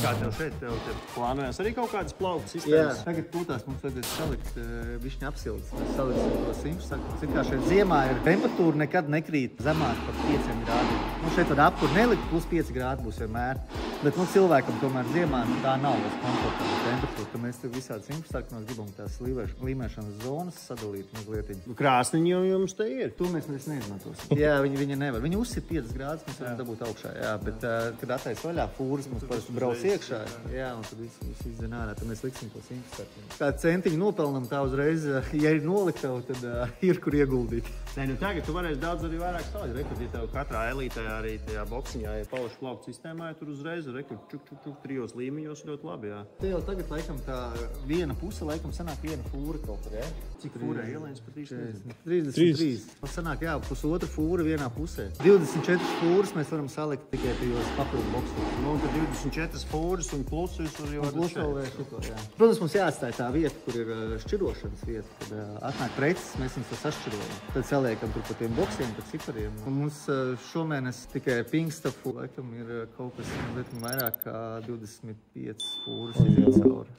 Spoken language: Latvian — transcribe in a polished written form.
Kā tev šeit, tev plānojas arī kaut kādas plaukta sistēmas? Jā, tagad pūtās mums vajadzēs salikt višķi apsildes. Mēs saliksim to simšu. Cik kā šeit ziemā ir temperatūra nekad nekrīt zemāk par 5 grādiem. Nu, šeit var aptur nelikt, plus 5 grādi būs vienmēr. Bet cilvēkam tomēr ziemā tā nav vairs komfortabla temperatūra, ka mēs tur visādi simšu gribam tās līmēšanas zonas sadalīt mazliet. Krāsniņi jau jums te ir. To mēs neizmantosim. Jā, viņi nevar. Viņi uzsit 5 grādus, mēs varam dabūt augšā. Jā, bet kad attais vaļā fūras, mums parasti brauc iekšā. Jā, un tad viss izdzen ārā, tad mēs liksim to simšu. Kā centiņu nopelnam tā uzreiz, ja ir noliktavu, tad ir kur ieguldīt. Nē, nu tagad tu varēsi daudz arī vairāk stāvēt. Rekord, ja tev katrā elītē arī tajā boksiņā, ja paušu plaukta sistēmā, ja tur uzreiz rekord čuk, 3 līmeņos ļoti labi, jā. Te jau tagad laikam tā viena puse, laikam sanāk viena fūra kaut kur, jā? Cik fūrē ielēns pat īsti? 33. Sanāk, jā, pusotra fūra vienā pusē. 24 fūras mēs varam salikt tikai tajos papildu boksos. Nu, tad 24 fūras un plusus tur jau šito, jā. Protams, mums jāatstāj tā vieta, kur ir šķirošanas vieta, kad atnāk preces, mēs viņus sašķirojam. Tad saliekam tur pa tiem boksiem, pa cipariem. Un mums šomēnes tikai Pinkstafu, laikam, ir kaut kas vairāk kā 25 fūras iziet cauri.